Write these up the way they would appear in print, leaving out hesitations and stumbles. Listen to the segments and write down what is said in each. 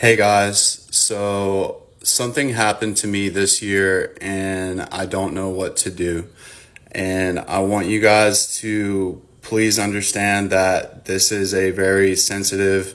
Hey guys, so something happened to me this year and I don't know what to do. And I want you guys to please understand that this is a very sensitive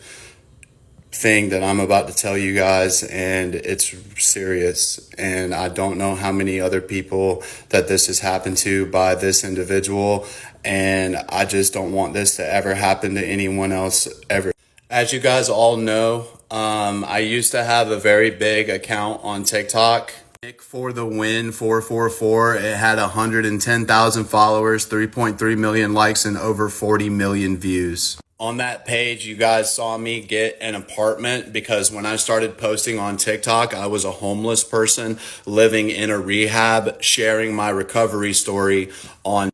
thing that I'm about to tell you guys, and it's serious. And I don't know how many other people that this has happened to by this individual. And I just don't want this to ever happen to anyone else ever. As you guys all know, I used to have a very big account on TikTok. Nick for the win 444. It had 110,000 followers, 3.3 million likes, and over 40 million views. On that page, you guys saw me get an apartment because when I started posting on TikTok, I was a homeless person living in a rehab, sharing my recovery story on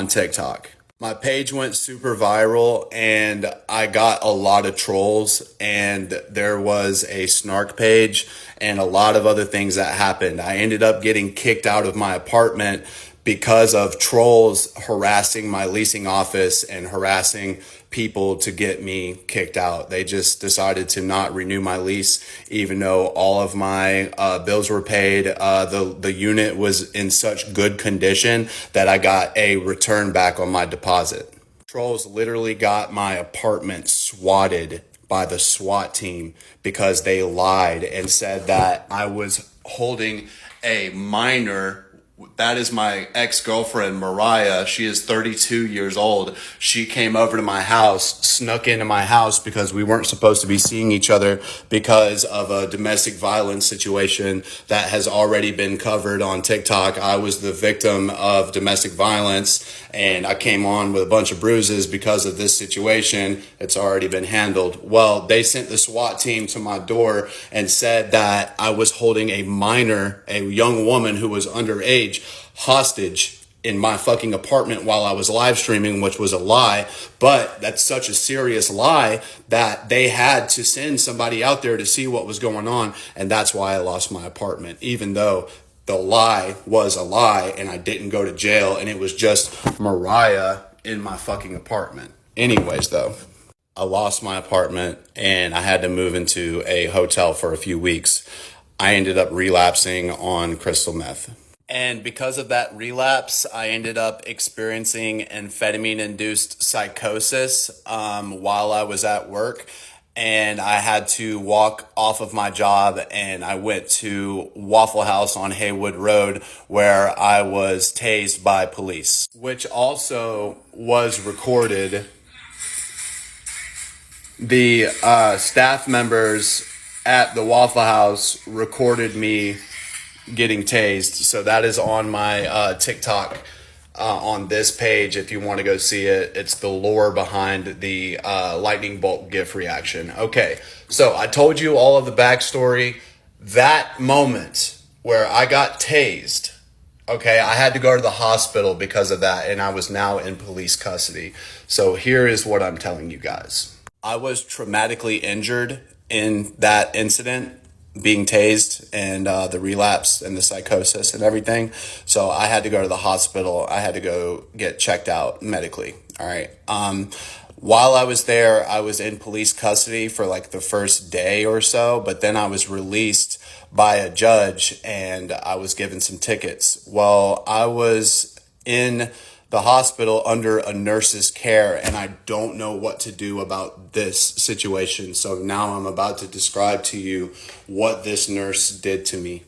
TikTok. My page went super viral and I got a lot of trolls, and there was a snark page and a lot of other things that happened. I ended up getting kicked out of my apartment because of trolls harassing my leasing office and harassing people to get me kicked out. They just decided to not renew my lease, even though all of my bills were paid. The unit was in such good condition that I got a return back on my deposit. Trolls literally got my apartment swatted by the SWAT team because they lied and said that I was holding a minor. That is my ex-girlfriend, Mariah. She is 32 years old. She came over to my house, snuck into my house because we weren't supposed to be seeing each other because of a domestic violence situation that has already been covered on TikTok. I was the victim of domestic violence and I came on with a bunch of bruises because of this situation. It's already been handled. Well, they sent the SWAT team to my door and said that I was holding a minor, a young woman who was underage, hostage in my fucking apartment while I was live streaming, which was a lie. But that's such a serious lie that they had to send somebody out there to see what was going on. And that's why I lost my apartment, even though the lie was a lie and I didn't go to jail and it was just Mariah in my fucking apartment. Anyways, though, I lost my apartment and I had to move into a hotel for a few weeks. I ended up relapsing on crystal meth. And because of that relapse, I ended up experiencing amphetamine-induced psychosis while I was at work. And I had to walk off of my job and I went to Waffle House on Haywood Road where I was tased by police, which also was recorded. The staff members at the Waffle House recorded me getting tased. So that is on my TikTok on this page if you want to go see it. It's the lore behind the lightning bolt GIF reaction. Okay, so I told you all of the backstory. That moment where I got tased, okay, I had to go to the hospital because of that, and I was now in police custody. So here is what I'm telling you guys. I was traumatically injured in that incident, being tased and the relapse and the psychosis and everything. So I had to go to the hospital. I had to go get checked out medically. All right. While I was there, I was in police custody for like the first day or so, but then I was released by a judge and I was given some tickets. Well, I was in the hospital under a nurse's care and I don't know what to do about this situation. So now I'm about to describe to you what this nurse did to me.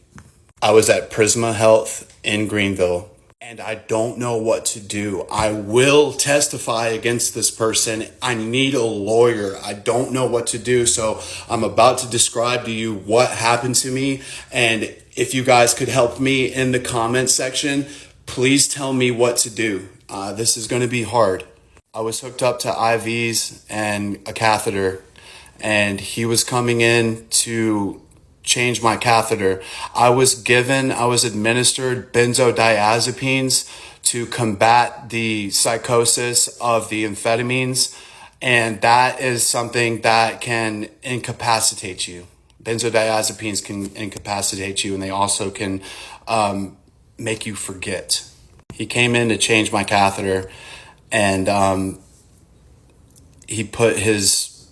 I was at Prisma Health in Greenville and I don't know what to do. I will testify against this person. I need a lawyer. I don't know what to do. So I'm about to describe to you what happened to me. And if you guys could help me in the comment section, please tell me what to do. This is going to be hard. I was hooked up to IVs and a catheter, and he was coming in to change my catheter. I was administered benzodiazepines to combat the psychosis of the amphetamines, and that is something that can incapacitate you. Benzodiazepines can incapacitate you, and they also can make you forget. He came in to change my catheter, and he put his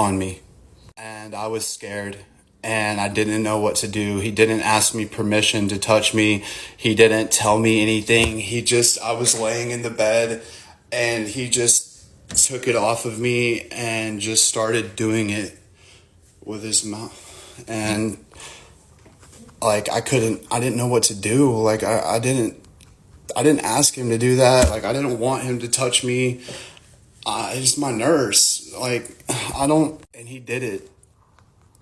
on me. and I was scared and I didn't know what to do. He didn't ask me permission to touch me. He didn't tell me anything. I was laying in the bed and he just took it off of me and just started doing it with his mouth. And like, I didn't know what to do. Like, I didn't ask him to do that. Like, I didn't want him to touch me. He's my nurse. Like, and he did it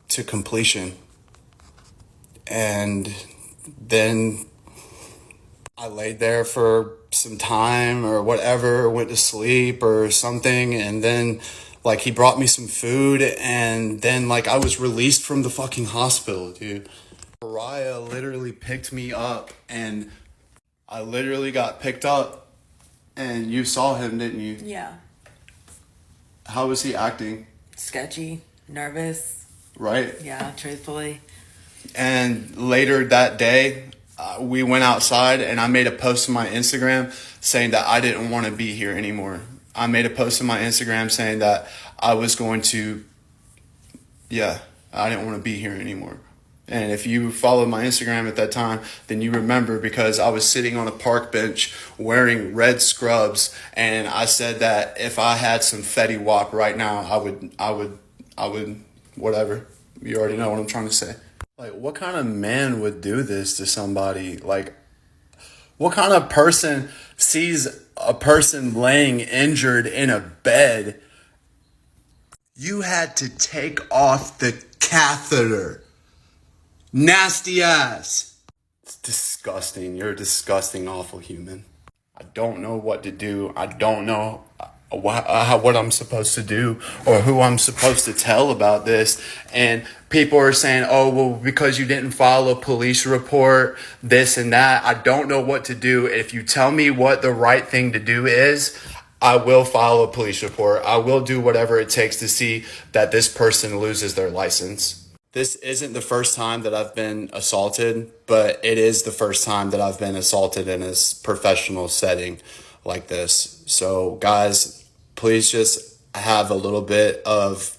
to completion. And then I laid there for some time or whatever, went to sleep or something. And then, like, he brought me some food. And then, like, I was released from the fucking hospital, dude. Mariah literally picked me up. And I literally got picked up. And you saw him, didn't you? Yeah. How was he acting? Sketchy, nervous. Right? Yeah, truthfully. And later that day, we went outside and I made a post on my Instagram saying that I didn't want to be here anymore. I made a post on my Instagram saying that I was going to, I didn't want to be here anymore. And if you followed my Instagram at that time, then you remember because I was sitting on a park bench wearing red scrubs. And I said that if I had some Fetty Wap right now, I would, whatever. You already know what I'm trying to say. Like, what kind of man would do this to somebody? Like, what kind of person sees a person laying injured in a bed? You had to take off the catheter. Nasty ass. It's disgusting. You're a disgusting, awful human. I don't know what to do. I don't know what I'm supposed to do or who I'm supposed to tell about this. And people are saying, oh, well, because you didn't file a police report, this and that. I don't know what to do. If you tell me what the right thing to do is, I will file a police report. I will do whatever it takes to see that this person loses their license. This isn't the first time that I've been assaulted, but it is the first time that I've been assaulted in a professional setting like this. So, guys, please just have a little bit of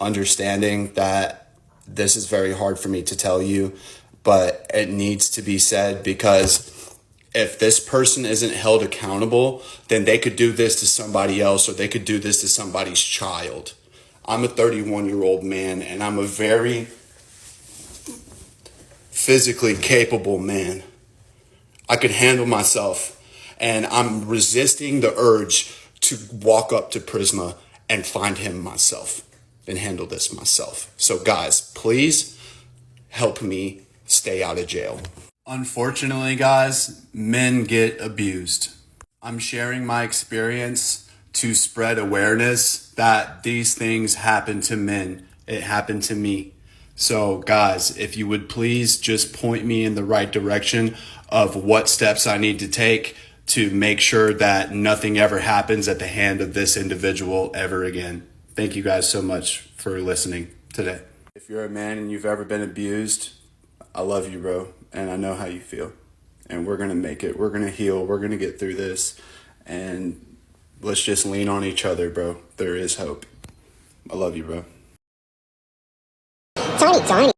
understanding that this is very hard for me to tell you, but it needs to be said because if this person isn't held accountable, then they could do this to somebody else or they could do this to somebody's child. I'm a 31-year-old man and I'm a very physically capable man. I could handle myself and I'm resisting the urge to walk up to Prisma and find him myself and handle this myself. So guys, please help me stay out of jail. Unfortunately, guys, men get abused. I'm sharing my experience to spread awareness that these things happen to men. It happened to me. So guys, if you would please just point me in the right direction of what steps I need to take to make sure that nothing ever happens at the hand of this individual ever again. Thank you guys so much for listening today. If you're a man and you've ever been abused, I love you, bro. And I know how you feel. And we're going to make it. We're going to heal. We're going to get through this. And let's just lean on each other, bro. There is hope. I love you, bro. Tony.